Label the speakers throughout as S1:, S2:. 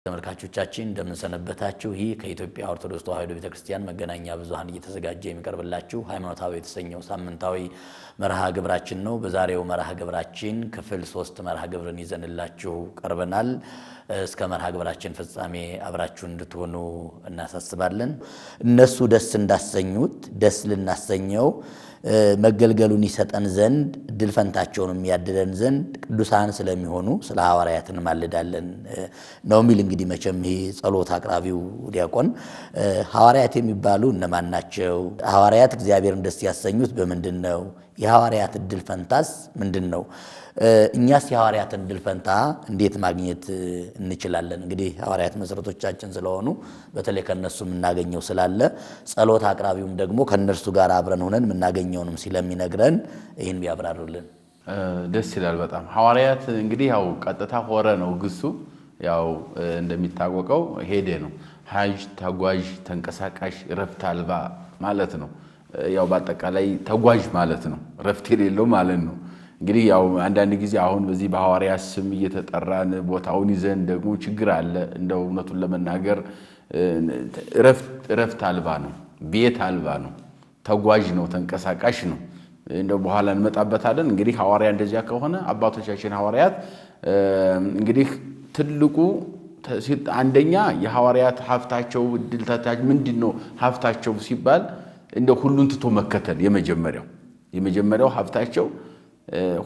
S1: ተመልካቾቻችን እንደምን ሰነበታችሁ ይህ ከኢትዮጵያ ኦርቶዶክስ ተዋሕዶ ቤተክርስቲያን መገናኛ ብዙሃን እየተዘጋጀ የሚቀርብላችሁ ሃይማኖታዊ የተሰኘው ሳምንታዊ መርሃ ግብራችን ነው በዛሬው መርሃ ግብራችን ክፍል 3 መርሃ ግብርን ይዘንላችሁ ቀርበናል እስከ መርሃ ግብራችን ፍጻሜ አብራችሁ እንድትሆኑ እናሳስባለን እነሱ ደስ እንዳሰኙት ደስ ልናሰኘው መገልገሉን ይሰጠን ዘንድ ድል ፈንታቸውን የሚያድለን ዘንድ ቅዱሳን ስለሚሆኑ ስለ ሐዋርያትን ማለዳለን ነው ሚል እንግዲህ መቼም ይሄ ጸሎት አቅራቢው ዲያቆን ሐዋርያት የሚባሉ እነማን ናቸው ሐዋርያት እግዚአብሔርን ደስ ያሰኙት በምንድነው የሐዋርያት ድል ፈንታስ ምንድነው እኛስ የሐዋርያትን ድል ፈንታ እንዴት ማግኘት እንችላለን እንግዲህ ሐዋርያት መሰረቶቻችን ስለሆኑ በተለይ ከነሱ እናገኘው ስላለ ጸሎት አቅራቢውም ደግሞ ከነርሱ ጋር አብረን ሆነን እናገኘውንም ሲለሚነግረን ይሄን ቢያብራሩልን
S2: ደስ ይላል በጣም ሐዋርያት እንግዲህ ያው ቀጥታ ሆረ ነው ግሱ ያው እንደሚታወቀው ሄደ ነው ሐጅ ተጓዥ ተንቀሳቃሽ ረፍት አልባ ማለት ነው ያው በአጠቃላይ ተጓዥ ማለት ነው ረፍት የሌለው ማለት ነው እንግዲህ ያው አንዳንድ ጊዜ አሁን በዚህ በሐዋርያት ስም እየተጠራን ቦታውን ይዘን ደግሞ ችግር አለ እንደው እውነቱን ለመናገር ረፍት አልባ ነው ቤት አልባ ነው ተጓዥ ነው ተንቀሳቃሽ ነው እንደው በኋላ እንመጣበታለን እንግዲህ ሐዋርያ እንደዚያ ከሆነ አባቶቻችን ሐዋርያት እንግዲህ ትልቁ አንደኛ የሐዋርያት ሀብታቸው ድልታታች ምንድነው ሀብታቸው ሲባል እንደው ሁሉን ትቶ መከተል የመጀመሪያው ሀብታቸው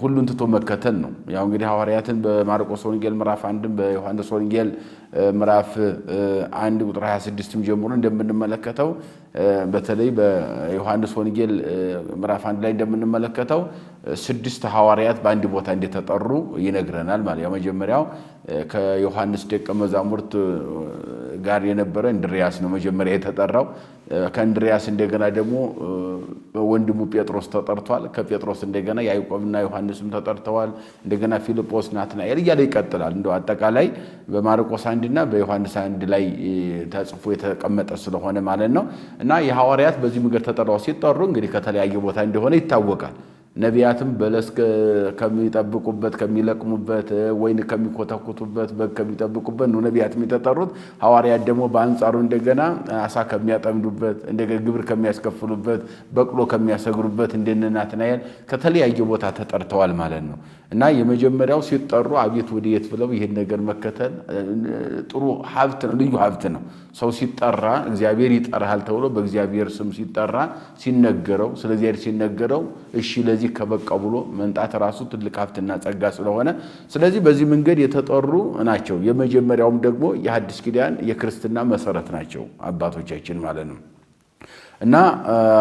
S2: ሁሉን ትቶ መከተል ነው ያው እንግዲህ ሐዋርያትን በማርቆስ ወንጌል ምዕራፍ 1 በዮሐንስ ወንጌል ምዕራፍ 1 ቁጥር 26 ጀምሮ እንደምንመለከተው በተለይ በዮሐንስ ወንጌል ምዕራፍ 1 ላይ እንደምንመለከተው 6 ሐዋርያት በአንድ ቦታ እንደተጠሩ ይነግረናል ማለት ያው መጀመሪያው ከዮሐንስ ደቀ መዛሙርት ጋር የነበረ እንድሪያስ ነው መጀመሪያ የተጠራው ከእንድሪያስ እንደገና ደግሞ ወንድሙ ጴጥሮስ ተጠርቷል ከጴጥሮስ እንደገና ያዕቆብና ዮሐንስም ተጠርተዋል እንደገና ፊልጶስ ናትናኤል እያለ ይቀጥላል እንደው አጠቃላይ በማርቆስ 1 እና በዮሐንስ 1 ላይ ተጽፎ የተቀመጠ ስለሆነ ማለት ነው እና የሐዋርያት በዚህ ምገር ተጠራው ሲጠሩ እንግዲህ ከተለያየ ቦታ እንደሆነ ይታወቃል ነቢያትም በለስ ከሚጠብቁበት ከሚለቅሙበት ወይን ከሚኮተኩቱበት በግ ከሚጠብቁበት ነው ነቢያትም የተጠሩት ሐዋርያት ደግሞ በአንጻሩ እንደገና አሳ ከሚያጠምዱበት እንደገና ግብር ከሚያስከፍሉበት በቅሎ ከሚያሰግሩበት እንደነ ናትናኤል ከተለያየ ቦታ ተጠርተዋል ማለት ነው እና የመጀመሪያው ሲጠሩ አቤት ወዲየት ብለው ይሄን ነገር መከተል ጥሩ ሀብት ነው ልዩ ሀብት ነው ሰው ሲጠራ እግዚአብሔር ይጠራሃል ተብሎ በእግዚአብሔር ስም ሲጠራ ሲነገረው ስለዚህ ሲነገረው እሺ ለዚህ ከበቃ ብሎ መንጣት ራሱ ትልቅ ሀብትና ጸጋ ስለሆነ ስለዚህ በዚህ መንገድ የተጠሩ ናቸው የመጀመሪያውም ደግሞ የሐዲስ ኪዳን የክርስትና መሰረት ናቸው አባቶቻችን ማለት ነው እና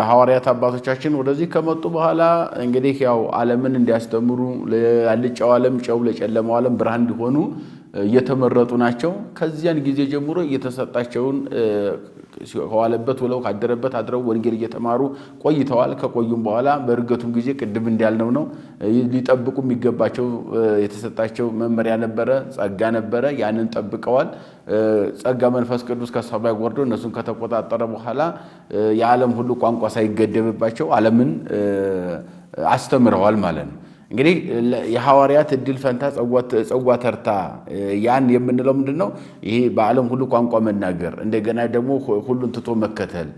S2: ሐዋርያት አባቶቻችን ወደዚህ ከመጡ በኋላ እንግዲህ ያው ዓለምን እንዲያስተምሩ ለአልጫው ዓለም ጨው ለጨለማው ዓለም ብርሃን እንዲሆኑ የተመረጡ ናቸው ከዚያን ጊዜ ጀምሮ የተሰጣቸውን ከዋለበት ወለው ካደረበት አድረው ወንጌል እየተማሩ ቆይተዋል ከቆዩም በኋላ በርገቱም ጊዜ ቅድም እንዲያልነው ነው ሊጠብቁ የሚገባቸው የተሰጣቸው መመሪያ ነበረ ጸጋ ነበረ ያንን ጠብቀዋል ጸጋ መንፈስ ቅዱስ ከሰማይ ወርዶ እነሱን ከተቆጣጠረ በኋላ የዓለም ሁሉ ቋንቋ ሳይገደብባቸው ዓለምን አስተምረዋል ማለት ነው እንግዲህ የሐዋርያት ድል ፈንታ ጸዋ ተርታ ያን የምንለው ምንድነው ይሄ በዓለም ሁሉ ቋንቋ መናገር እንደገና ደግሞ ሁሉን ትቶ መከተል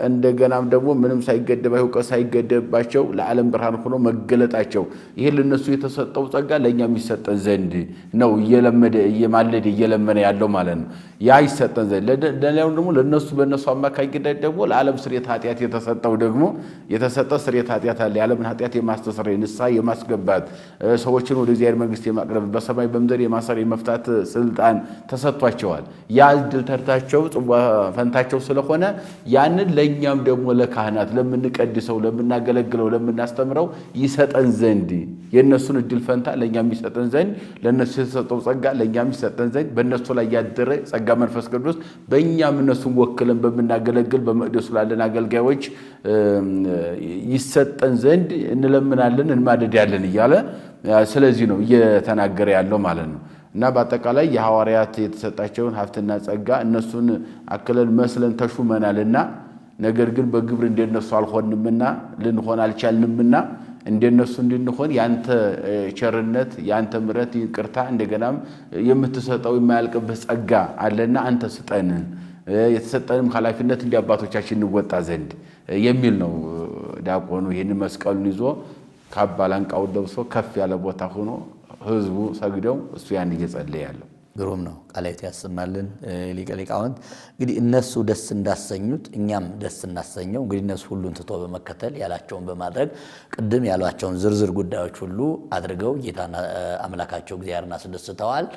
S2: እንደገናም ደግሞ ምንም ሳይገደባቸው ሳይገደባቸው ለዓለም ብርሃን ሆኖ መገለጣቸው ይሄ ለነሱ የተሰጠው ጸጋ ለኛ የሚሰጠን ዘንድ ነው እየለመነ ያለው ማለት ነው ያ ይሰጠን ዘንድ ለሌላው ደግሞ ለነሱ በነሱ አማካኝነት ደግሞ ለዓለም ስርየት ኃጢአት የተሰጠ ስርየት ኃጢአት አለ የዓለምን ኃጢአት የማስተሰረይ ንስሐ የማስገባት ሰዎችን ወደ እግዚአብሔር መንግስት የማቅረብ በሰማይ በምድር የማሰር የመፍታት ስልጣን ተሰጥቷቸዋል ያ ድል ተርታቸው ፈንታቸው ስለሆነ ያንን ለኛም ደግሞ ለካህናት ለምንቀድሰው ለምናገለግለው ለምናስተምረው ይሰጠን ዘንድ የነሱን ድል ፈንታ ለኛም ይሰጠን ዘንድ ለነሱ የተሰጠው ጸጋ ለኛም ይሰጠን ዘንድ በእነሱ ላይ ያደረ ጸጋ መንፈስ ቅዱስ በእኛም እነሱን ወክለን በምናገለግል በመቅደሱ ላለን አገልጋዮች ይሰጠን ዘንድ እንለምናለን እንማደዳለን እያለ ስለዚህ ነው እየተናገረ ያለው ማለት ነው እና በአጠቃላይ የሐዋርያት የተሰጣቸውን ሀብትና ጸጋ እነሱን አክለን መስለን ተሹመናልና ነገር ግን በግብር እንደነሱ አልሆንምና ልንሆን አልቻልንምና እንደነሱ እንድንሆን ያንተ ቸርነት ያንተ ምሕረት ይቅርታ እንደገናም የምትሰጠው የማያልቅበት ጸጋ አለና አንተ ስጠን የተሰጠንም ኃላፊነት እንደ አባቶቻችን እንወጣ ዘንድ የሚል ነው። ዲያቆኑ ይሄን መስቀሉን ይዞ ካባላንቃው ለብሶ ከፍ ያለ ቦታ ሆኖ ህዝቡ ሰግደው እሱ ያን እየጸለየ ያለው
S1: ግሩም ነው። ቃላት ያሰማልን ሊቀ ሊቃውንት። እንግዲህ እነሱ ደስ እንዳሰኙት እኛም ደስ እናሰኘው። እንግዲህ እነሱ ሁሉን ትቶ በመከተል ያላቸውን በማድረግ ቅድም ያሏቸውን ዝርዝር ጉዳዮች ሁሉ አድርገው ጌታና አምላካቸው እግዚአብሔርን አስደስተዋል።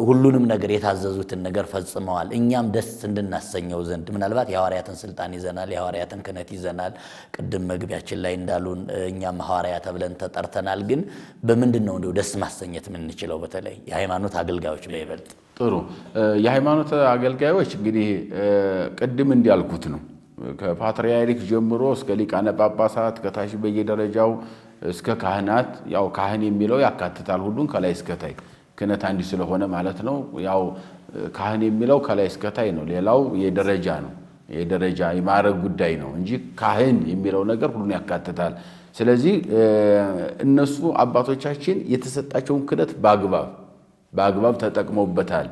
S1: ሁሉንም ነገር የታዘዙትን ነገር ፈጽመዋል። እኛም ደስ እንድናሰኘው ዘንድ ምናልባት የሐዋርያትን ስልጣን ይዘናል፣ የሐዋርያትን ክህነት ይዘናል። ቅድም መግቢያችን ላይ እንዳሉን እኛም ሐዋርያ ተብለን ተጠርተናል። ግን በምንድነው እንደው ደስ ማሰኘት የምንችለው? በተለይ የሃይማኖት አገልጋዮች በይበልጥ
S2: ጥሩ የሃይማኖት አገልጋዮች እንግዲህ ቅድም እንዲያልኩት ነው። ከፓትርያርክ ጀምሮ እስከ ሊቃነ ጳጳሳት ከታች በየደረጃው እስከ ካህናት ያው ካህን የሚለው ያካትታል ሁሉን ከላይ እስከ ታይ ክህነት አንድ ስለሆነ ማለት ነው። ያው ካህን የሚለው ከላይ እስከ ታይ ነው። ሌላው የደረጃ ነው። የደረጃ የማዕረግ ጉዳይ ነው እንጂ ካህን የሚለው ነገር ሁሉን ያካትታል። ስለዚህ እነሱ አባቶቻችን የተሰጣቸውን ክህነት በአግባብ ተጠቅመውበታል።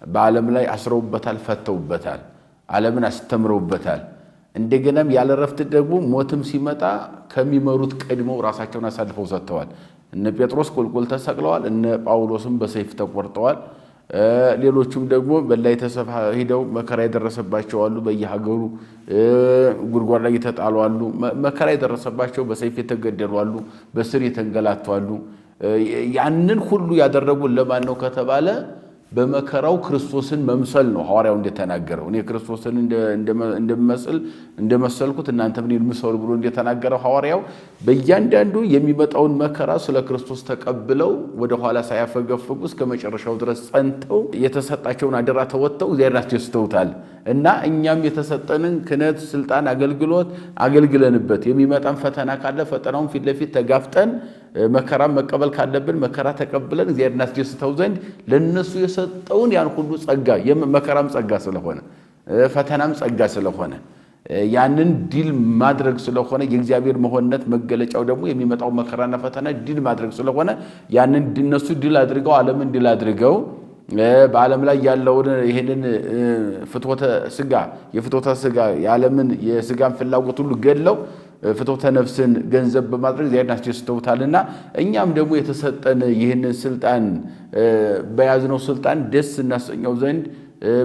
S2: በዓለም ላይ አስረውበታል፣ ፈተውበታል፣ ዓለምን አስተምረውበታል። እንደገናም ያለ ረፍት ደግሞ ሞትም ሲመጣ ከሚመሩት ቀድመው ራሳቸውን አሳልፈው ሰጥተዋል። እነ ጴጥሮስ ቁልቁል ተሰቅለዋል፣ እነ ጳውሎስም በሰይፍ ተቆርጠዋል። ሌሎቹም ደግሞ በላይ ተሰፋ ሄደው መከራ የደረሰባቸው አሉ። በየሀገሩ ጉድጓድ ላይ የተጣሉ አሉ። መከራ የደረሰባቸው በሰይፍ የተገደሉ አሉ፣ በስር የተንገላቱ አሉ። ያንን ሁሉ ያደረጉ ለማን ነው ከተባለ በመከራው ክርስቶስን መምሰል ነው። ሐዋርያው እንደተናገረው እኔ ክርስቶስን እንደመሰልኩት እናንተ ምን ምሰሉ ብሎ እንደተናገረው ሐዋርያው በእያንዳንዱ የሚመጣውን መከራ ስለ ክርስቶስ ተቀብለው ወደ ኋላ ሳያፈገፍጉ እስከ መጨረሻው ድረስ ጸንተው የተሰጣቸውን አደራ ተወጥተው እግዚአብሔርን አስደስተውታል። እና እኛም የተሰጠንን ክህነት፣ ስልጣን፣ አገልግሎት አገልግለንበት የሚመጣን ፈተና ካለ ፈተናውን ፊት ለፊት ተጋፍጠን መከራ መቀበል ካለብን መከራ ተቀብለን እግዚአብሔርን አስደስተው ዘንድ ለነሱ የሰጠውን ያን ሁሉ ጸጋ መከራም ጸጋ ስለሆነ ፈተናም ጸጋ ስለሆነ ያንን ድል ማድረግ ስለሆነ የእግዚአብሔር መሆንነት መገለጫው ደግሞ የሚመጣው መከራና ፈተና ድል ማድረግ ስለሆነ ያንን እነሱ ድል አድርገው ዓለምን ድል አድርገው በዓለም ላይ ያለውን ይሄንን የፍትወተ ስጋ የዓለምን የስጋን ፍላጎት ሁሉ ገድለው ፍትወተ ነፍስን ገንዘብ በማድረግ እግዚአብሔርን አስደስተውታልና እኛም ደግሞ የተሰጠን ይህንን ስልጣን በያዝነው ስልጣን ደስ እናሰኘው ዘንድ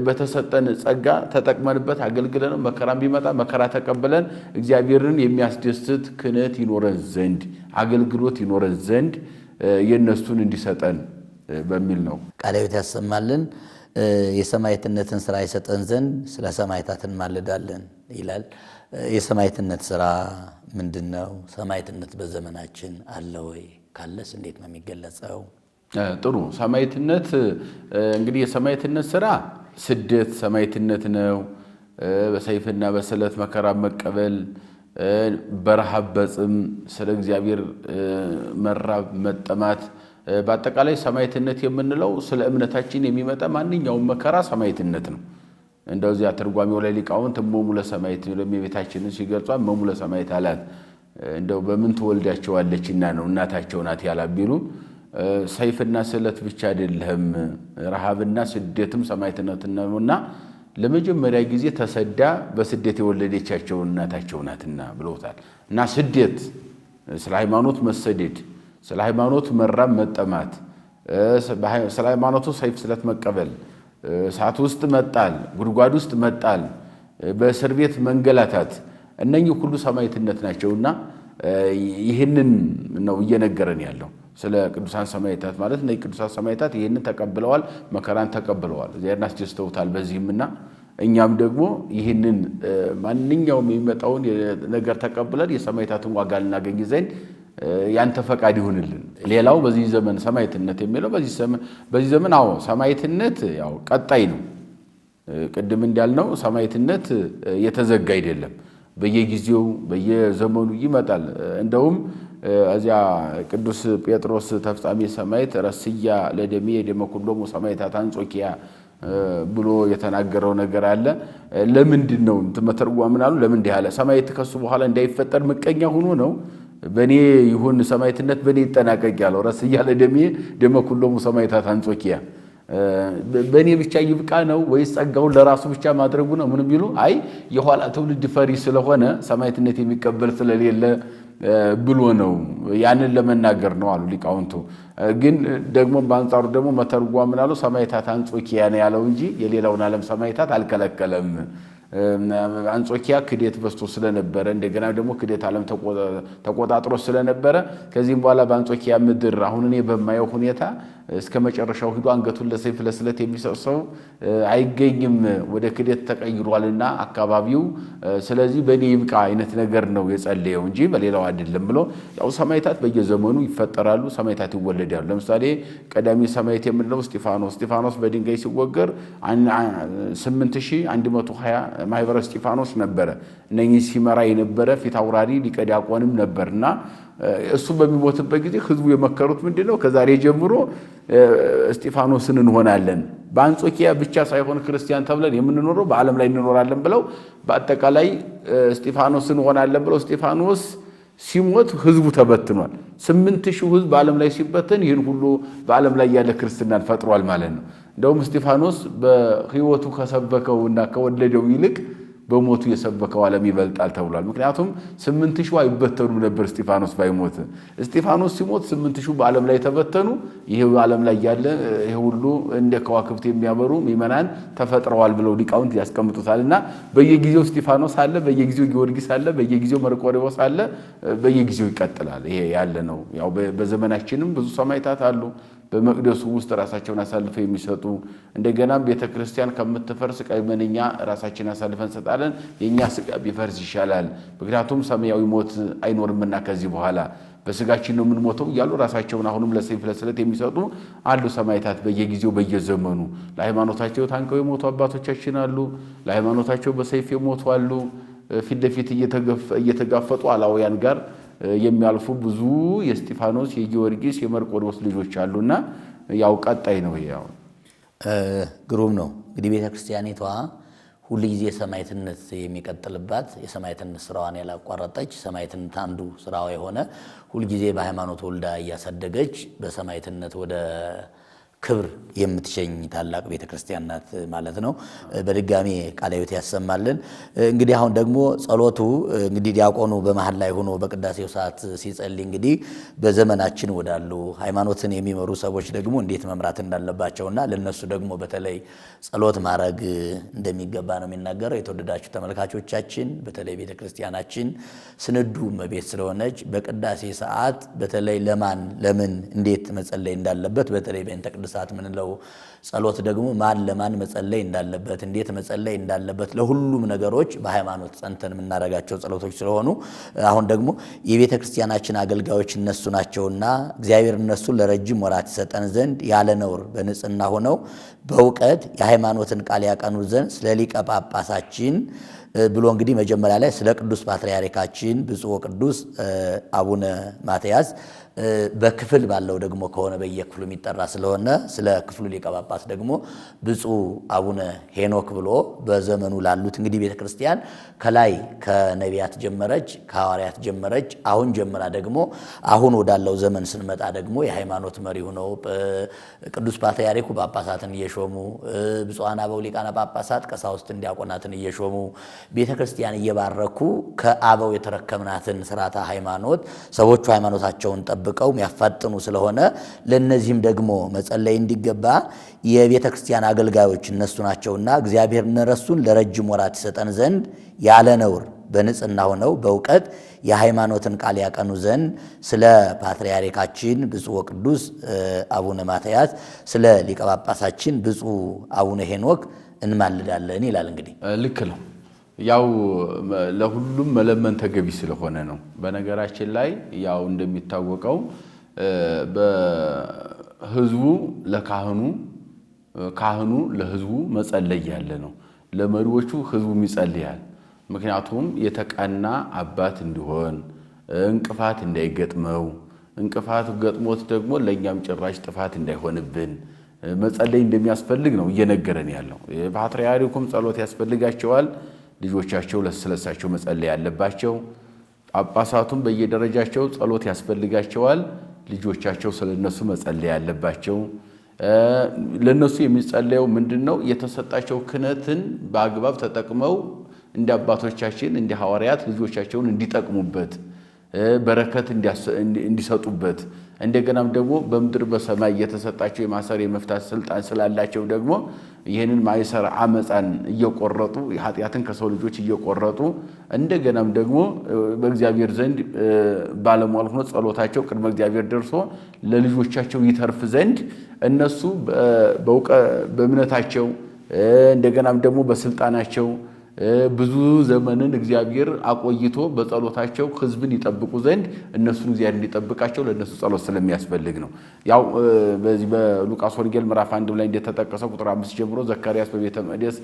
S2: በተሰጠን ጸጋ ተጠቅመንበት አገልግለነው መከራም ቢመጣ መከራ ተቀበለን እግዚአብሔርን የሚያስደስት ክህነት ይኖረን ዘንድ አገልግሎት ይኖረን ዘንድ የነሱን እንዲሰጠን በሚል ነው።
S1: ቃለ ሕይወት ያሰማልን። የሰማዕትነትን ስራ ይሰጠን ዘንድ ስለ ሰማዕታትን ማለዳለን ይላል። የሰማዕትነት ስራ ምንድነው? ሰማዕትነት በዘመናችን አለ ወይ? ካለስ እንዴት ነው የሚገለጸው?
S2: ጥሩ ሰማዕትነት እንግዲህ የሰማዕትነት ስራ ስደት ሰማዕትነት ነው። በሰይፍና በስለት መከራ መቀበል፣ በረሃብ በጽም ስለ እግዚአብሔር መራብ መጠማት፣ በአጠቃላይ ሰማዕትነት የምንለው ስለ እምነታችን የሚመጣ ማንኛውም መከራ ሰማዕትነት ነው። እንደዚያ ተርጓሚው ላይ ሊቃውንት እሞሙ ለሰማዕት ለእመቤታችንን ሲገልጿ እሞሙ ለሰማዕት አላት። እንደው በምን ትወልዳቸዋለችና ነው እናታቸው ናት ያላቢሉ ሰይፍና ስለት ብቻ አይደለም ረሃብና ስደትም ሰማዕትነት ነውና ለመጀመሪያ ጊዜ ተሰዳ በስደት የወለደቻቸው እናታቸው ናትና ብለውታል። እና ስደት ስለ ሃይማኖት መሰደድ፣ ስለ ሃይማኖት መራብ መጠማት፣ ስለ ሃይማኖቱ ሰይፍ ስለት መቀበል፣ እሳት ውስጥ መጣል፣ ጉድጓድ ውስጥ መጣል፣ በእስር ቤት መንገላታት እነኚህ ሁሉ ሰማዕትነት ናቸውና ይህንን ነው እየነገረን ያለው ስለ ቅዱሳን ሰማዕታት ማለት ነው። ቅዱሳን ሰማዕታት ይህንን ተቀብለዋል፣ መከራን ተቀብለዋል፣ እግዚአብሔርን አስደስተውታል። በዚህምና እኛም ደግሞ ይህንን ማንኛውም የሚመጣውን ነገር ተቀብለን የሰማዕታትን ዋጋ ልናገኝ ዘንድ ያንተ ፈቃድ ይሁንልን። ሌላው በዚህ ዘመን ሰማዕትነት የሚለው በዚህ ዘመን ሰማዕትነት ያው ቀጣይ ነው። ቅድም እንዳልነው ሰማዕትነት የተዘጋ አይደለም። በየጊዜው በየዘመኑ ይመጣል። እንደውም እዚያ ቅዱስ ጴጥሮስ ተፍጻሜ ሰማዕት ረስያ ለደሜ የደመ ኩሎሙ ሰማዕታት አንጾኪያ ብሎ የተናገረው ነገር አለ። ለምንድን ነው ተመተርጓም ምናሉ ለምን እንዲህ አለ? ሰማዕት ከሱ በኋላ እንዳይፈጠር ምቀኛ ሆኖ ነው በኔ ይሁን ሰማዕትነት በኔ ይጠናቀቅ ያለው ረስ እያለ ደመ ኩሎሙ ሰማዕታት አንጾኪያ በኔ ብቻ ይብቃ ነው ወይስ ጸጋውን ለራሱ ብቻ ማድረጉ ነው? ምን ቢሉ አይ የኋላ ትውልድ ፈሪ ስለሆነ ሰማዕትነት የሚቀበል ስለሌለ ብሎ ነው ያንን ለመናገር ነው አሉ ሊቃውንቱ። ግን ደግሞ በአንጻሩ ደግሞ መተርጓም ምን አሉ? ሰማዕታት አንጾኪያ ነው ያለው እንጂ የሌላውን ዓለም ሰማዕታት አልከለከለም። አንጾኪያ ክደት በስቶ ስለነበረ እንደገና ደግሞ ክደት ዓለም ተቆጣጥሮ ስለነበረ ከዚህም በኋላ በአንጾኪያ ምድር አሁን እኔ በማየው ሁኔታ እስከ መጨረሻው ሂዶ አንገቱን ለሰይፍ ለስለት የሚሰሰው አይገኝም ወደ ክደት ተቀይሯልና አካባቢው። ስለዚህ በኔ ይብቃ አይነት ነገር ነው የጸለየው እንጂ በሌላው አይደለም ብሎ ያው ሰማዕታት በየዘመኑ ይፈጠራሉ፣ ሰማዕታት ይወለዳሉ። ለምሳሌ ቀዳሚ ሰማዕት የምንለው እስጢፋኖስ በድንጋይ ሲወገር 8120 ማህበረ እስጢፋኖስ ነበረ። እነኚህ ሲመራ የነበረ ፊት አውራሪ ሊቀ ዲያቆንም ነበርና እሱ በሚሞትበት ጊዜ ህዝቡ የመከሩት ምንድነው? ከዛሬ ጀምሮ እስጢፋኖስን እንሆናለን፣ በአንጾኪያ ብቻ ሳይሆን ክርስቲያን ተብለን የምንኖረው በዓለም ላይ እንኖራለን ብለው በአጠቃላይ እስጢፋኖስን እንሆናለን ብለው እስጢፋኖስ ሲሞት ህዝቡ ተበትኗል። 8000 ህዝብ በዓለም ላይ ሲበተን ይህን ሁሉ በዓለም ላይ ያለ ክርስትናን ፈጥሯል ማለት ነው። እንደውም እስጢፋኖስ በህይወቱ ከሰበከውና ከወለደው ይልቅ በሞቱ የሰበከው ዓለም ይበልጣል ተብሏል። ምክንያቱም 8000 አይበተኑም ነበር እስጢፋኖስ ባይሞት። እስጢፋኖስ ሲሞት 8000 በዓለም ላይ ተበተኑ። ይሄ ዓለም ላይ ያለ ይሄ ሁሉ እንደ ከዋክብት የሚያበሩ ምእመናን ተፈጥረዋል ብለው ሊቃውንት ያስቀምጡታልና በየጊዜው እስጢፋኖስ አለ፣ በየጊዜው ጊዮርጊስ አለ፣ በየጊዜው መርቆሬዎስ አለ፣ በየጊዜው ይቀጥላል። ይሄ ያለ ነው። ያው በዘመናችንም ብዙ ሰማዕታት አሉ በመቅደሱ ውስጥ ራሳቸውን አሳልፈው የሚሰጡ። እንደገና ቤተክርስቲያን ከምትፈርስ ቀድመንኛ ራሳችንን አሳልፈን እንሰጣለን፣ የኛ ስጋ ቢፈርስ ይሻላል፣ ምክንያቱም ሰማያዊ ሞት አይኖርምና ከዚህ በኋላ በስጋችን ነው የምንሞተው እያሉ ራሳቸውን አሁንም ለሰይፍ ለስለት የሚሰጡ አሉ ሰማዕታት በየጊዜው በየዘመኑ። ለሃይማኖታቸው ታንቀው የሞቱ አባቶቻችን አሉ፣ ለሃይማኖታቸው በሰይፍ የሞቱ አሉ። ፊት ለፊት እየተጋፈጡ አላውያን ጋር የሚያልፉ ብዙ የእስጢፋኖስ የጊዮርጊስ የመርቆሬዎስ ልጆች አሉና ያው ቀጣይ ነው። ያው
S1: ግሩም ነው። እንግዲህ ቤተክርስቲያኒቷ ሁሉ ጊዜ ሰማዕትነት የሚቀጥልባት የሰማዕትነት ስራዋን ያላቋረጠች ሰማዕትነት አንዱ ስራዋ የሆነ ሁሉ ጊዜ በሃይማኖት ወልዳ እያሳደገች በሰማዕትነት ወደ ክብር የምትሸኝ ታላቅ ቤተክርስቲያን ናት ማለት ነው። በድጋሚ ቃለ ሕይወት ያሰማልን። እንግዲህ አሁን ደግሞ ጸሎቱ እንግዲህ ዲያቆኑ በመሃል ላይ ሆኖ በቅዳሴው ሰዓት ሲጸልይ እንግዲህ በዘመናችን ወዳሉ ሃይማኖትን የሚመሩ ሰዎች ደግሞ እንዴት መምራት እንዳለባቸውና ለነሱ ደግሞ በተለይ ጸሎት ማድረግ እንደሚገባ ነው የሚናገረው። የተወደዳችሁ ተመልካቾቻችን በተለይ ቤተክርስቲያናችን ስንዱ እመቤት ስለሆነች በቅዳሴ ሰዓት በተለይ ለምን እንዴት መጸለይ እንዳለበት በተለይ በእንተ ቅድሳት ምንለው ጸሎት ደግሞ ማን ለማን መጸለይ እንዳለበት እንዴት መጸለይ እንዳለበት ለሁሉም ነገሮች በሃይማኖት ጸንተን የምናደርጋቸው ጸሎቶች ስለሆኑ አሁን ደግሞ የቤተ ክርስቲያናችን አገልጋዮች እነሱ ናቸውና እግዚአብሔር እነሱን ለረጅም ወራት ይሰጠን ዘንድ ያለ ነውር በንጽህና ሆነው በእውቀት የሃይማኖትን ቃል ያቀኑ ዘንድ ስለ ሊቀ ጳጳሳችን ብሎ እንግዲህ መጀመሪያ ላይ ስለ ቅዱስ ፓትርያርካችን ብፁዕ ወቅዱስ አቡነ ማትያስ በክፍል ባለው ደግሞ ከሆነ በየክፍሉ የሚጠራ ስለሆነ ስለ ክፍሉ ሊቀ ጳጳስ ደግሞ ብፁዕ አቡነ ሄኖክ ብሎ በዘመኑ ላሉት እንግዲህ ቤተክርስቲያን ከላይ ከነቢያት ጀመረች፣ ከሐዋርያት ጀመረች፣ አሁን ጀምራ ደግሞ አሁን ወዳለው ዘመን ስንመጣ ደግሞ የሃይማኖት መሪ ሆነው ቅዱስ ፓትርያርኩ ጳጳሳትን እየሾሙ ብፁዓን አበው ሊቃነ ጳጳሳት ቀሳውስትን ዲያቆናትን እየሾሙ ቤተክርስቲያን እየባረኩ ከአበው የተረከምናትን ስርዓተ ሃይማኖት ሰዎቹ ሃይማኖታቸውን ጠብቀው የሚያፋጥኑ ስለሆነ ለነዚህም ደግሞ መጸለይ እንዲገባ የቤተክርስቲያን አገልጋዮች እነሱ ናቸውና እግዚአብሔር እነሱን ለረጅም ወራት ይሰጠን ዘንድ ያለ ነውር በንጽህና ሆነው በእውቀት የሃይማኖትን ቃል ያቀኑ ዘንድ ስለ ፓትርያርካችን ብፁዕ ወቅዱስ አቡነ ማትያስ ስለ ሊቀ ጳጳሳችን ብፁዕ አቡነ ሄኖክ እንማልዳለን ይላል። እንግዲህ
S2: ልክ ነው። ያው ለሁሉም መለመን ተገቢ ስለሆነ ነው። በነገራችን ላይ ያው እንደሚታወቀው በህዝቡ ለካህኑ ካህኑ ለህዝቡ መጸለይ ያለ ነው። ለመሪዎቹ ህዝቡ ይጸልያል። ምክንያቱም የተቀና አባት እንዲሆን እንቅፋት እንዳይገጥመው እንቅፋት ገጥሞት ደግሞ ለኛም ጭራሽ ጥፋት እንዳይሆንብን መጸለይ እንደሚያስፈልግ ነው እየነገረን ያለው። ፓትርያርኩም ጸሎት ያስፈልጋቸዋል። ልጆቻቸው ለስለሳቸው መጸለይ ያለባቸው። ጳጳሳቱም በየደረጃቸው ጸሎት ያስፈልጋቸዋል። ልጆቻቸው ስለነሱ መጸለይ ያለባቸው። ለነሱ የሚጸለየው ምንድነው? የተሰጣቸው ክህነትን በአግባብ ተጠቅመው እንደ አባቶቻችን እንደ ሐዋርያት ልጆቻቸውን እንዲጠቅሙበት በረከት እንዲሰጡበት እንደገናም ደግሞ በምድር በሰማይ የተሰጣቸው የማሰር የመፍታት ስልጣን ስላላቸው ደግሞ ይህንን ማይሰር አመፃን እየቆረጡ ኃጢአትን ከሰው ልጆች እየቆረጡ እንደገናም ደግሞ በእግዚአብሔር ዘንድ ባለሟል ሆኖ ጸሎታቸው ቅድመ እግዚአብሔር ደርሶ ለልጆቻቸው ይተርፍ ዘንድ እነሱ በእምነታቸው እንደገናም ደግሞ በስልጣናቸው ብዙ ዘመንን እግዚአብሔር አቆይቶ በጸሎታቸው ሕዝብን ይጠብቁ ዘንድ እነሱን እግዚአብሔር እንዲጠብቃቸው ለነሱ ጸሎት ስለሚያስፈልግ ነው። ያው በዚህ በሉቃስ ወንጌል ምዕራፍ 1 ላይ እንደተጠቀሰው ቁጥር 5 ጀምሮ ዘካርያስ በቤተ መቅደስ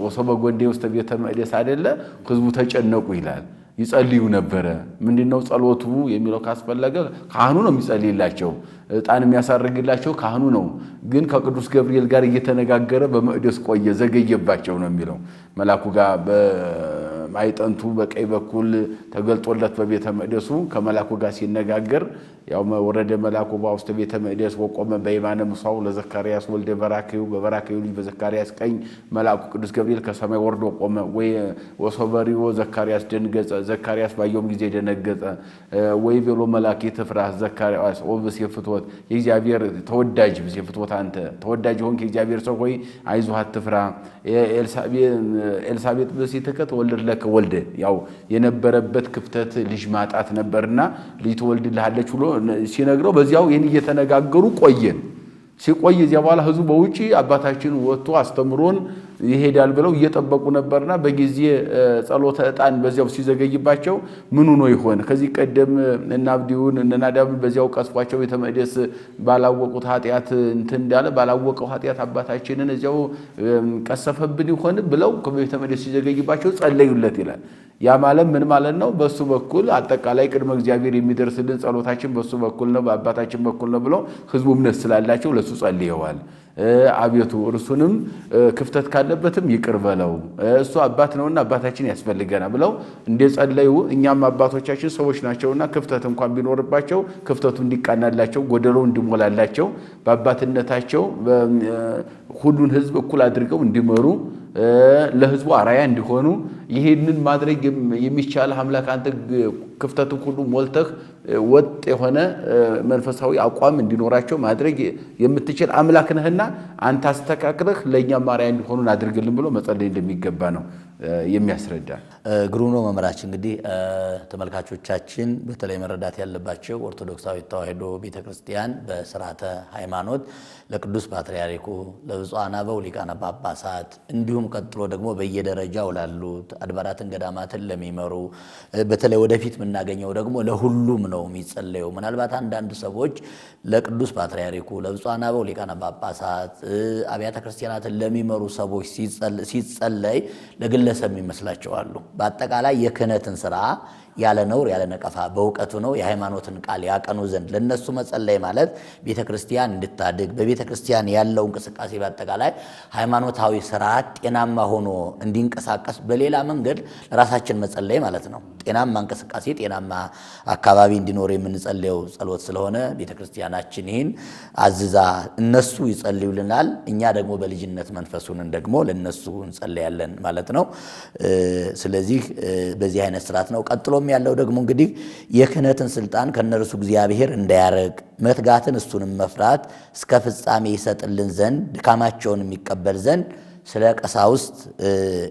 S2: ወሰበ ጎንዴ ውስጥ ቤተ መቅደስ አይደለ ሕዝቡ ተጨነቁ ይላል። ይጸልዩ ነበረ። ምንድነው ጸሎቱ የሚለው ካስፈለገ ካህኑ ነው የሚጸልይላቸው፣ ዕጣን የሚያሳርግላቸው ካህኑ ነው። ግን ከቅዱስ ገብርኤል ጋር እየተነጋገረ በመቅደስ ቆየ፣ ዘገየባቸው ነው የሚለው። መልአኩ ጋር በማይጠንቱ በቀኝ በኩል ተገልጦለት በቤተ መቅደሱ ከመልአኩ ጋር ሲነጋገር ያው ወረደ መልአኩ በውስተ ቤተ መቅደስ ወቆመ በየማነ ምሳው ለዘካርያስ ወልደ በራክዩ በበራክዩ ልጅ በዘካርያስ ቀኝ መልአኩ ቅዱስ ገብርኤል ከሰማይ ወርዶ ቆመ። ወይ ወሶበሪዮ ዘካርያስ ደንገጸ፣ ዘካርያስ ባየውም ጊዜ ደነገጸ። ወይ ቤሎ መልአክ ይትፍራ ዘካርያስ ወብስ የፍትወት የእግዚአብሔር ተወዳጅ ብስ የፍትወት አንተ ተወዳጅ ሆንክ የእግዚአብሔር ሰው ሆይ አይዞህ አትፍራ። ኤልሳቤጥ በሴተከ ተወልድ ለከ ወልደ፣ ያው የነበረበት ክፍተት ልጅ ማጣት ነበርና ልጅ ተወልድልሃለች ብሎ ሲነግረው በዚያው ይህን እየተነጋገሩ ቆየን። ሲቆይ እዚያ በኋላ ህዝቡ በውጪ አባታችን ወጥቶ አስተምሮን ይሄዳል ብለው እየጠበቁ ነበርና በጊዜ ጸሎተ ዕጣን በዚያው ሲዘገይባቸው ምን ሆኖ ይሆን? ከዚህ ቀደም እና አብዲውን እና ናዳብን በዚያው ቀስፏቸው ቤተ መቅደስ ባላወቁት ኃጢአት እንትን እንዳለ ባላወቀው ኃጢአት አባታችንን እዚያው ቀሰፈብን ይሆን ብለው ከቤተ መቅደስ ሲዘገይባቸው ጸለዩለት ይላል። ያ ማለት ምን ማለት ነው? በሱ በኩል አጠቃላይ ቅድመ እግዚአብሔር የሚደርስልን ጸሎታችን በሱ በኩል ነው፣ በአባታችን በኩል ነው ብለው ህዝቡ እምነት ስላላቸው ለሱ ጸልየዋል። አቤቱ እርሱንም ክፍተት ካለበትም ይቅር በለው፣ እሱ አባት ነውና አባታችን ያስፈልገናል ብለው እንደጸለዩ እኛም አባቶቻችን ሰዎች ናቸውና ክፍተት እንኳን ቢኖርባቸው ክፍተቱ እንዲቃናላቸው ጎደሎ እንዲሞላላቸው በአባትነታቸው ሁሉን ህዝብ እኩል አድርገው እንዲመሩ ለህዝቡ አራያ እንዲሆኑ ይሄንን ማድረግ የሚቻል አምላክ አንተ ክፍተቱን ሁሉ ሞልተህ ወጥ የሆነ መንፈሳዊ አቋም እንዲኖራቸው ማድረግ የምትችል አምላክ ነህና አንተ አስተካክለህ ለእኛም አራያ እንዲሆኑን አድርግልን ብሎ መጸለይ እንደሚገባ ነው የሚያስረዳ።
S1: ግሩም ነው መምህራችን። እንግዲህ ተመልካቾቻችን በተለይ መረዳት ያለባቸው ኦርቶዶክሳዊ ተዋሕዶ ቤተክርስቲያን በስርዓተ ሃይማኖት ለቅዱስ ፓትርያርኩ ለብፁዓን አበው ሊቃነ ጳጳሳት እንዲሁም ቀጥሎ ደግሞ በየደረጃው ላሉት አድባራትን ገዳማትን ለሚመሩ በተለይ ወደፊት የምናገኘው ደግሞ ለሁሉም ነው የሚጸለየው። ምናልባት አንዳንድ ሰዎች ለቅዱስ ፓትርያርኩ ለብፁዓን አበው ሊቃነ ጳጳሳት አብያተ ክርስቲያናትን ለሚመሩ ሰዎች ሲጸለይ ለግለሰብ ይመስላቸዋል። በአጠቃላይ የክህነትን ስራ ያለ ነውር ያለ ነቀፋ በእውቀቱ ነው የሃይማኖትን ቃል ያቀኑ ዘንድ ለነሱ መጸለይ ማለት ቤተክርስቲያን እንድታድግ በቤተክርስቲያን ያለው እንቅስቃሴ በአጠቃላይ ሃይማኖታዊ ስርዓት ጤናማ ሆኖ እንዲንቀሳቀስ በሌላ መንገድ ለራሳችን መጸለይ ማለት ነው። ጤናማ እንቅስቃሴ ጤናማ አካባቢ እንዲኖር የምንጸልየው ጸሎት ስለሆነ ቤተክርስቲያናችን ይህን አዝዛ እነሱ ይጸልዩልናል፣ እኛ ደግሞ በልጅነት መንፈሱን ደግሞ ለነሱ እንጸልያለን ማለት ነው። ስለዚህ በዚህ አይነት ስርዓት ነው። ቀጥሎም ያለው ደግሞ እንግዲህ የክህነትን ስልጣን ከነርሱ እግዚአብሔር እንዳያረግ መትጋትን እሱንም መፍራት እስከ ፍጻሜ ይሰጥልን ዘንድ ድካማቸውን የሚቀበል ዘንድ ስለ ቀሳውስት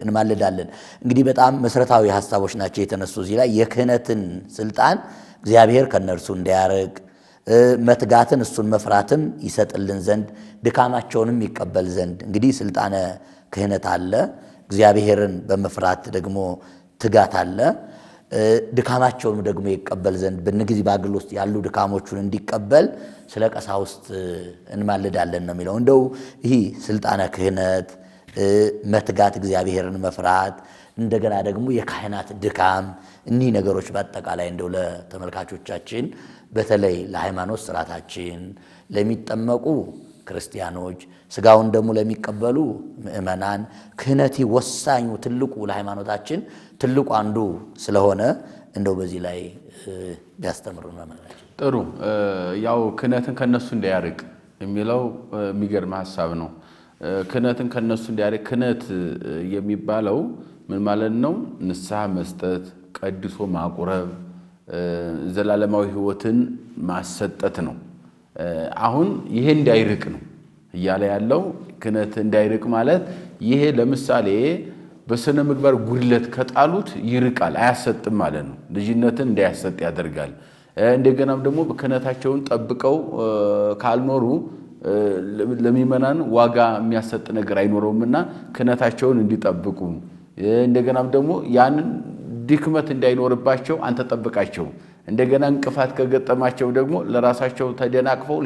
S1: እንማልዳለን። እንግዲህ በጣም መሰረታዊ ሐሳቦች ናቸው የተነሱ እዚህ ላይ። የክህነትን ስልጣን እግዚአብሔር ከነርሱ እንዳያረግ መትጋትን እሱን መፍራትም ይሰጥልን ዘንድ ድካማቸውንም ይቀበል ዘንድ። እንግዲህ ስልጣነ ክህነት አለ፣ እግዚአብሔርን በመፍራት ደግሞ ትጋት አለ። ድካማቸውን ደግሞ ይቀበል ዘንድ በእነዚህ በአገልግሎት ውስጥ ያሉ ድካሞቹን እንዲቀበል ስለ ቀሳውስት እንማልዳለን ነው የሚለው። እንደው ይህ ስልጣነ ክህነት መትጋት፣ እግዚአብሔርን መፍራት፣ እንደገና ደግሞ የካህናት ድካም፣ እኒህ ነገሮች በአጠቃላይ እንደው ለተመልካቾቻችን በተለይ ለሃይማኖት ስርዓታችን ለሚጠመቁ ክርስቲያኖች ስጋውን ደግሞ ለሚቀበሉ ምእመናን ክህነቲ ወሳኙ ትልቁ ለሃይማኖታችን ትልቁ አንዱ ስለሆነ እንደው በዚህ ላይ ቢያስተምሩን ማለት
S2: ጥሩ ያው ክህነትን ከነሱ እንዳያርቅ የሚለው የሚገርም ሐሳብ ነው። ክህነትን ከነሱ እንዳያርቅ ክህነት የሚባለው ምን ማለት ነው? ንስሐ መስጠት፣ ቀድሶ ማቁረብ፣ ዘላለማዊ ሕይወትን ማሰጠት ነው። አሁን ይሄ እንዳይርቅ ነው እያለ ያለው። ክህነት እንዳይርቅ ማለት ይሄ ለምሳሌ በስነ ምግባር ጉድለት ከጣሉት ይርቃል፣ አያሰጥም ማለት ነው። ልጅነትን እንዳያሰጥ ያደርጋል። እንደገናም ደግሞ ክህነታቸውን ጠብቀው ካልኖሩ ለሚመናን ዋጋ የሚያሰጥ ነገር አይኖረውምና ክህነታቸውን እንዲጠብቁ እንደገናም ደግሞ ያንን ድክመት እንዳይኖርባቸው አንተ ጠብቃቸው። እንደገና እንቅፋት ከገጠማቸው ደግሞ ለራሳቸው ተደናቅፈው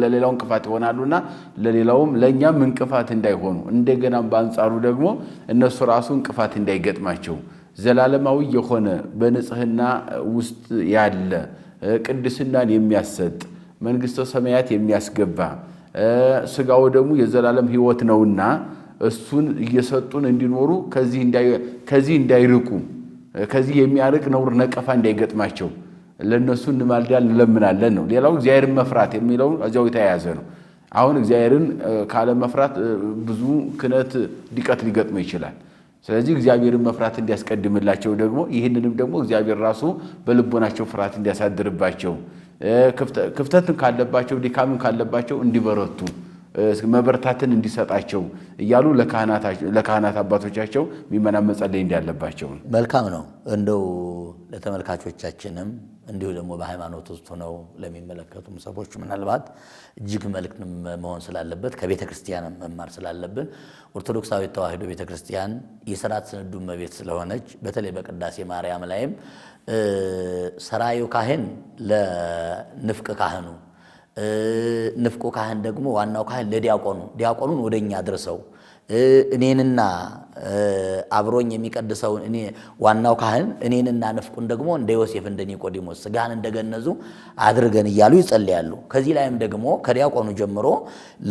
S2: ለሌላው እንቅፋት ይሆናሉና ለሌላውም ለኛም እንቅፋት እንዳይሆኑ እንደገናም በአንጻሩ ደግሞ እነሱ ራሱ እንቅፋት እንዳይገጥማቸው ዘላለማዊ የሆነ በንጽህና ውስጥ ያለ ቅድስናን የሚያሰጥ መንግስተ ሰማያት የሚያስገባ ስጋው ደግሞ የዘላለም ሕይወት ነውና እሱን እየሰጡን እንዲኖሩ ከዚህ እንዳይርቁ ከዚህ የሚያርቅ ነውር ነቀፋ እንዳይገጥማቸው ለነሱ እንማልዳለን እንለምናለን ነው። ሌላው እግዚአብሔርን መፍራት የሚለው እዚያው የተያያዘ ነው። አሁን እግዚአብሔርን ካለ መፍራት ብዙ ክህነት ድቀት ሊገጥመው ይችላል። ስለዚህ እግዚአብሔርን መፍራት እንዲያስቀድምላቸው ደግሞ ይህንንም ደግሞ እግዚአብሔር ራሱ በልቦናቸው ፍርሃት እንዲያሳድርባቸው ክፍተትን ካለባቸው ድካምን ካለባቸው እንዲበረቱ መበርታትን እንዲሰጣቸው እያሉ ለካህናት አባቶቻቸው ሚመናን መጸለይ እንዳለባቸው።
S1: መልካም ነው። እንደው ለተመልካቾቻችንም እንዲሁ ደግሞ በሃይማኖት ውስጥ ሆነው ለሚመለከቱም ሰዎች ምናልባት እጅግ መልእክት መሆን ስላለበት ከቤተ ክርስቲያን መማር ስላለብን ኦርቶዶክሳዊት ተዋሕዶ ቤተ ክርስቲያን የሥርዓት ስንዱ እመቤት ስለሆነች በተለይ በቅዳሴ ማርያም ላይም ሰራዩ ካህን ለንፍቅ ካህኑ ንፍቁ ካህን ደግሞ ዋናው ካህን ለዲያቆኑ ዲያቆኑን ወደኛ አድርሰው እኔንና አብሮኝ የሚቀድሰውን እኔ ዋናው ካህን እኔንና ንፍቁን ደግሞ እንደ ዮሴፍ እንደ ኒቆዲሞስ ስጋን እንደገነዙ አድርገን እያሉ ይጸልያሉ። ከዚህ ላይም ደግሞ ከዲያቆኑ ጀምሮ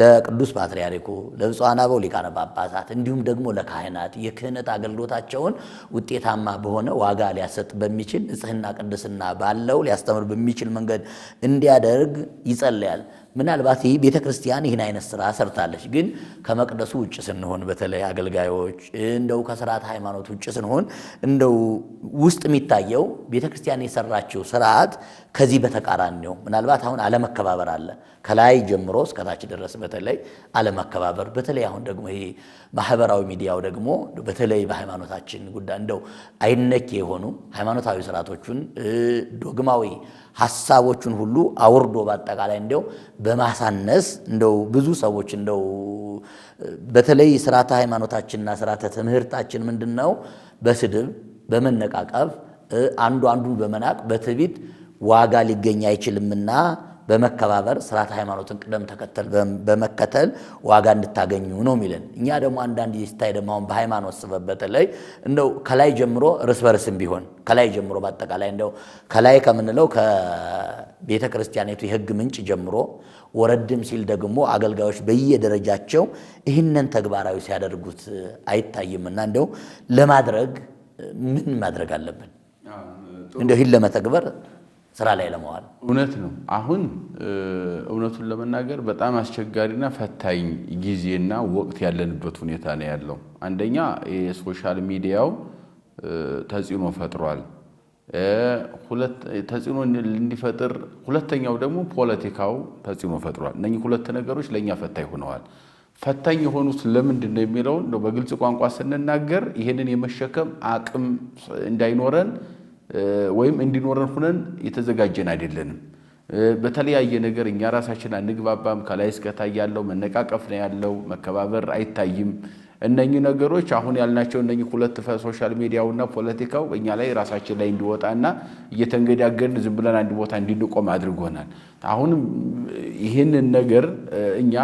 S1: ለቅዱስ ፓትርያርኩ ለብፁዓን አበው ሊቃነ ጳጳሳት እንዲሁም ደግሞ ለካህናት የክህነት አገልግሎታቸውን ውጤታማ በሆነ ዋጋ ሊያሰጥ በሚችል ንጽህና ቅድስና ባለው ሊያስተምር በሚችል መንገድ እንዲያደርግ ይጸልያል። ምናልባት ይህ ቤተ ክርስቲያን ይህን አይነት ስራ ሰርታለች። ግን ከመቅደሱ ውጭ ስንሆን በተለይ አገልጋዮች እንደው ከስርዓት ሃይማኖት ውጭ ስንሆን እንደው ውስጥ የሚታየው ቤተ ክርስቲያን የሰራችው ስርዓት ከዚህ በተቃራኒ ነው። ምናልባት አሁን አለመከባበር አለ፣ ከላይ ጀምሮ እስከታች ድረስ በተለይ አለመከባበር። በተለይ አሁን ደግሞ ይሄ ማህበራዊ ሚዲያው ደግሞ በተለይ በሃይማኖታችን ጉዳይ እንደው አይነኬ የሆኑ ሃይማኖታዊ ስርዓቶቹን ዶግማዊ ሐሳቦቹን ሁሉ አውርዶ በአጠቃላይ እንደው በማሳነስ እንደው ብዙ ሰዎች እንደው በተለይ ስርዓተ ሃይማኖታችንና ስርዓተ ትምህርታችን ምንድነው በስድብ በመነቃቀፍ አንዱ አንዱን በመናቅ በትዕቢት ዋጋ ሊገኝ አይችልምና በመከባበር ስርዓተ ሃይማኖትን ቅደም ተከተል በመከተል ዋጋ እንድታገኙ ነው የሚለን። እኛ ደግሞ አንዳንድ ስታይ ደግሞ አሁን በሃይማኖት ስበብ በተለይ እንደው ከላይ ጀምሮ ርስ በርስም ቢሆን ከላይ ጀምሮ በአጠቃላይ እንደው ከላይ ከምንለው ከቤተ ክርስቲያኒቱ የሕግ ምንጭ ጀምሮ ወረድም ሲል ደግሞ አገልጋዮች በየደረጃቸው ይህንን ተግባራዊ ሲያደርጉት አይታይምና እንደው ለማድረግ ምን ማድረግ አለብን? እንደው ይህን ለመተግበር ስራ ላይ ለመዋል
S2: እውነት ነው። አሁን እውነቱን ለመናገር በጣም አስቸጋሪና ፈታኝ ጊዜና ወቅት ያለንበት ሁኔታ ነው ያለው። አንደኛ የሶሻል ሚዲያው ተጽዕኖ ፈጥሯል። ተጽዕኖ እንዲፈጥር ሁለተኛው ደግሞ ፖለቲካው ተጽዕኖ ፈጥሯል። እነኚህ ሁለት ነገሮች ለኛ ፈታኝ ሆነዋል። ፈታኝ የሆኑት ለምንድን ነው የሚለው እንደው በግልጽ ቋንቋ ስንናገር ይሄንን የመሸከም አቅም እንዳይኖረን ወይም እንዲኖረን ሆነን የተዘጋጀን አይደለንም። በተለያየ ነገር እኛ ራሳችን አንግባባም። ከላይ እስከታይ ያለው መነቃቀፍ ነው ያለው፣ መከባበር አይታይም። እነኚህ ነገሮች አሁን ያልናቸው እነኚህ ሁለት ሶሻል ሚዲያውና ፖለቲካው እኛ ላይ ራሳችን ላይ እንዲወጣና እየተንገዳገድን ዝም ብለን አንድ ቦታ እንድንቆም አድርጎናል። አሁን ይህንን ነገር እኛ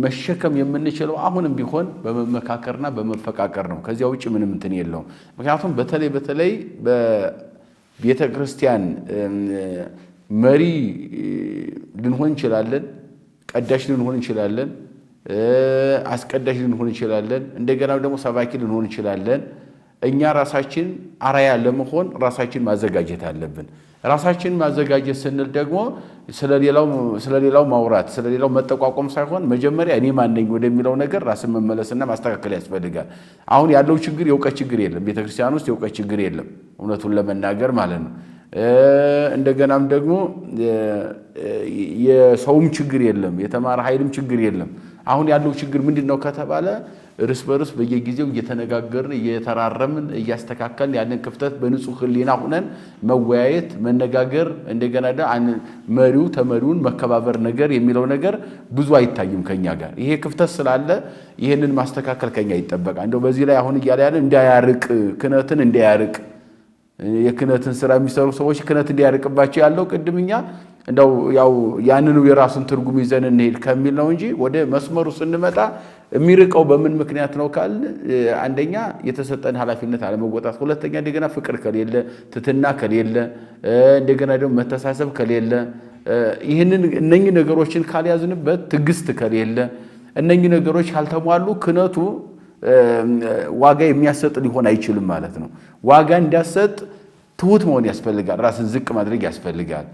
S2: መሸከም የምንችለው አሁንም ቢሆን በመመካከርና በመፈቃቀር ነው። ከዚያ ውጭ ምንም እንትን የለውም። ምክንያቱም በተለይ በቤተ ክርስቲያን መሪ ልንሆን እንችላለን፣ ቀዳሽ ልንሆን እንችላለን፣ አስቀዳሽ ልንሆን እንችላለን፣ እንደገና ደግሞ ሰባኪ ልንሆን እንችላለን። እኛ ራሳችን አራያ ለመሆን ራሳችን ማዘጋጀት አለብን። ራሳችን ማዘጋጀት ስንል ደግሞ ስለሌላው ማውራት ስለሌላው መጠቋቆም ሳይሆን መጀመሪያ እኔ ማን ነኝ ወደሚለው ነገር ራስን መመለስና ማስተካከል ያስፈልጋል። አሁን ያለው ችግር የእውቀት ችግር የለም። ቤተክርስቲያን ውስጥ የእውቀት ችግር የለም እውነቱን ለመናገር ማለት ነው። እንደገናም ደግሞ የሰውም ችግር የለም፣ የተማረ ኃይልም ችግር የለም። አሁን ያለው ችግር ምንድነው ከተባለ እርስ በርስ በየጊዜው እየተነጋገርን እየተራረምን እያስተካከልን ያንን ክፍተት በንጹህ ሕሊና ሆነን መወያየት መነጋገር እንደገና መሪው ተመሪውን መከባበር ነገር የሚለው ነገር ብዙ አይታይም ከኛ ጋር። ይሄ ክፍተት ስላለ ይሄንን ማስተካከል ከኛ ይጠበቃል። እንደው በዚህ ላይ አሁን እያለ ያለ እንዳያርቅ ክህነትን እንዳያርቅ የክህነትን ስራ የሚሰሩ ሰዎች ክህነት እንዲያርቅባቸው ያለው ቅድምኛ እንደው ያው ያንኑ የራሱን ትርጉም ይዘን እንሄድ ከሚል ነው እንጂ ወደ መስመሩ ስንመጣ የሚርቀው በምን ምክንያት ነው ካል አንደኛ የተሰጠን ኃላፊነት አለመወጣት፣ ሁለተኛ እንደገና ፍቅር ከሌለ ትትና ከሌለ እንደገና ደግሞ መተሳሰብ ከሌለ እነኚህ ነገሮችን ካልያዝንበት ትዕግስት ከሌለ እነኚህ ነገሮች ካልተሟሉ ክህነቱ ዋጋ የሚያሰጥ ሊሆን አይችልም ማለት ነው። ዋጋ እንዲያሰጥ ትሁት መሆን ያስፈልጋል። ራስን ዝቅ ማድረግ ያስፈልጋል።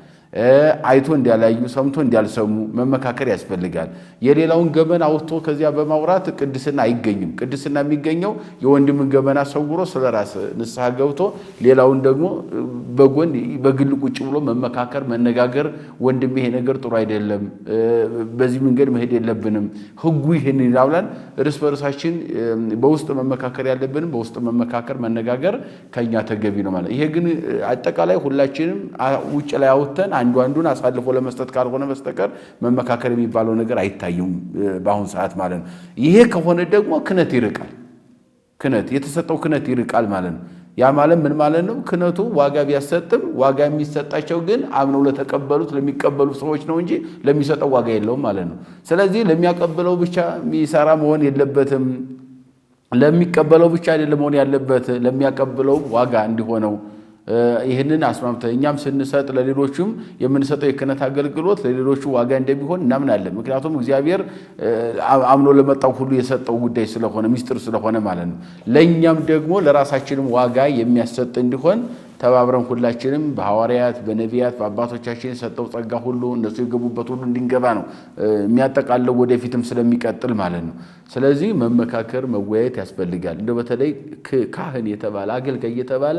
S2: አይቶ እንዲያላዩ ሰምቶ እንዲያልሰሙ መመካከር ያስፈልጋል። የሌላውን ገበና አውጥቶ ከዚያ በማውራት ቅድስና አይገኝም። ቅድስና የሚገኘው የወንድምን ገበና ሰውሮ ስለራስ ንስሐ ገብቶ ሌላውን ደግሞ በጎን በግል ቁጭ ብሎ መመካከር መነጋገር፣ ወንድም ይሄ ነገር ጥሩ አይደለም፣ በዚህ መንገድ መሄድ የለብንም፣ ሕጉ ይሄን ይላውላል። እርስ በርሳችን በውስጥ መመካከር ያለብንም በውስጥ መመካከር መነጋገር ከኛ ተገቢ ነው ማለት። ይሄ ግን አጠቃላይ ሁላችንም ውጭ ላይ አውጥተን አንዱን አሳልፎ ለመስጠት ካልሆነ በስተቀር መመካከር የሚባለው ነገር አይታይም በአሁን ሰዓት ማለት ነው። ይሄ ከሆነ ደግሞ ክህነት ይርቃል። ክህነት የተሰጠው ክህነት ይርቃል ማለት ነው። ያ ማለት ምን ማለት ነው? ክህነቱ ዋጋ ቢያሰጥም ዋጋ የሚሰጣቸው ግን አምነው ለተቀበሉት ለሚቀበሉ ሰዎች ነው እንጂ ለሚሰጠው ዋጋ የለውም ማለት ነው። ስለዚህ ለሚያቀበለው ብቻ የሚሰራ መሆን የለበትም። ለሚቀበለው ብቻ አይደለም መሆን ያለበት፣ ለሚያቀበለው ዋጋ እንዲሆነው ይህንን አስማምተን እኛም ስንሰጥ ለሌሎችም የምንሰጠው የክህነት አገልግሎት ለሌሎቹ ዋጋ እንደሚሆን እናምናለን። ምክንያቱም እግዚአብሔር አምኖ ለመጣው ሁሉ የሰጠው ጉዳይ ስለሆነ ሚስጥር ስለሆነ ማለት ነው። ለእኛም ደግሞ ለራሳችንም ዋጋ የሚያሰጥ እንዲሆን ተባብረን ሁላችንም በሐዋርያት በነቢያት በአባቶቻችን የሰጠው ጸጋ ሁሉ እነሱ የገቡበት ሁሉ እንድንገባ ነው የሚያጠቃለው ወደፊትም ስለሚቀጥል ማለት ነው። ስለዚህ መመካከር መወያየት ያስፈልጋል። እንደው በተለይ ካህን የተባለ አገልጋይ የተባለ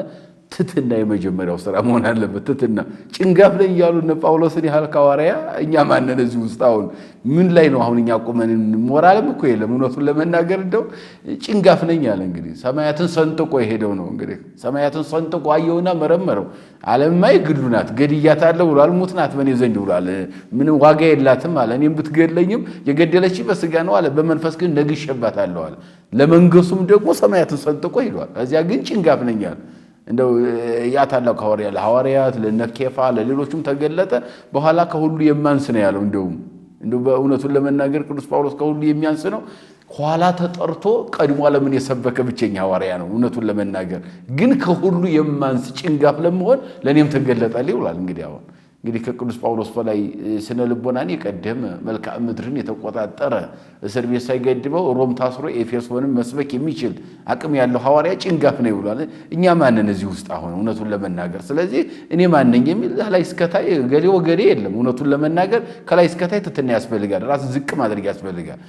S2: ትትና የመጀመሪያው ስራ መሆን አለበት። ትትና ጭንጋፍ ላይ እያሉ እነ ጳውሎስን ያህል ሐዋርያ እኛ ማነን እዚህ ውስጥ አሁን ምን ላይ ነው አሁን እኛ ቆመን? ሞራልም እኮ የለም እውነቱን ለመናገር እንደው ጭንጋፍ ነኝ አለ። እንግዲህ ሰማያትን ሰንጥቆ የሄደው ነው። እንግዲህ ሰማያትን ሰንጥቆ አየውና መረመረው። ዓለምማይ ግሉ ናት ገድያታለሁ ብሏል። ሙት ናት በእኔ ዘንድ ብሏል። ምንም ዋጋ የላትም አለ። እኔም ብትገድለኝም የገደለች በስጋ ነው አለ፣ በመንፈስ ግን ነግሼባታለሁ አለ። ለመንገሱም ደግሞ ሰማያትን ሰንጥቆ ሄዷል። እዚያ ግን ጭንጋፍ ነኝ አለ። እንደው ያ ታላቅ ሐዋርያ ለሐዋርያት ለነኬፋ ለሌሎችም ተገለጠ። በኋላ ከሁሉ የማንስ ነው ያለው። እንደው በእውነቱን ለመናገር ቅዱስ ጳውሎስ ከሁሉ የሚያንስ ነው። ኋላ ተጠርቶ ቀድሞ ዓለምን የሰበከ ብቸኛ ሐዋርያ ነው። እውነቱን ለመናገር ግን ከሁሉ የማንስ ጭንጋፍ ለመሆን ለእኔም ተገለጠልኝ ብሏል። እንግዲህ ከቅዱስ ጳውሎስ በላይ ስነ ልቦናን የቀደመ መልክዓ ምድርን የተቆጣጠረ እስር ቤት ሳይገድበው ሮም ታስሮ ኤፌሶንም መስበክ የሚችል አቅም ያለው ሐዋርያ ጭንጋፍ ነው ይብሏል። እኛ ማንን እዚህ ውስጥ አሁን እውነቱን ለመናገር ስለዚህ እኔ ማንነኝ የሚል ከላይ እስከታይ ገሌ ወገሌ የለም። እውነቱን ለመናገር ከላይ እስከታይ ትትና ያስፈልጋል። ራስ ዝቅ ማድረግ ያስፈልጋል።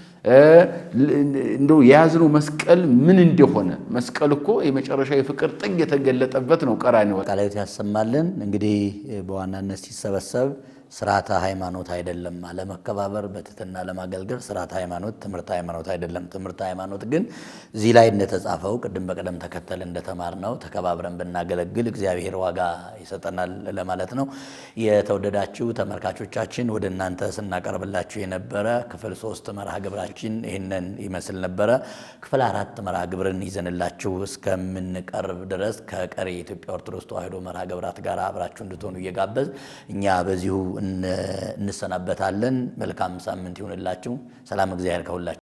S2: እንደው የያዝነው መስቀል ምን እንደሆነ መስቀል እኮ የመጨረሻ የፍቅር ጥግ የተገለጠበት ነው። ቀራንዮ
S1: ቃላዊት ያሰማልን። እንግዲህ በዋናነት ሲሰበሰብ ስርዓተ ሃይማኖት አይደለም ለመከባበር በትህትና ለማገልገል ስርዓተ ሃይማኖት ትምህርት ሃይማኖት አይደለም። ትምህርት ሃይማኖት ግን እዚህ ላይ እንደተጻፈው ቅድም በቀደም ተከተል እንደተማርነው ተከባብረን ብናገለግል እግዚአብሔር ዋጋ ይሰጠናል ለማለት ነው። የተወደዳችሁ ተመልካቾቻችን ወደ እናንተ ስናቀርብላችሁ የነበረ ክፍል 3 መርሃ ግብራችን ይህንን ይመስል ነበረ። ክፍል 4 መርሃ ግብርን ይዘንላችሁ እስከምንቀርብ ድረስ ከቀሪ የኢትዮጵያ ኦርቶዶክስ ተዋሕዶ መርሃ ግብራት ጋር አብራችሁ እንድትሆኑ እየጋበዝ እኛ በዚሁ እንሰናበታለን። መልካም ሳምንት ይሁንላችሁ። ሰላም እግዚአብሔር ከሁላችሁ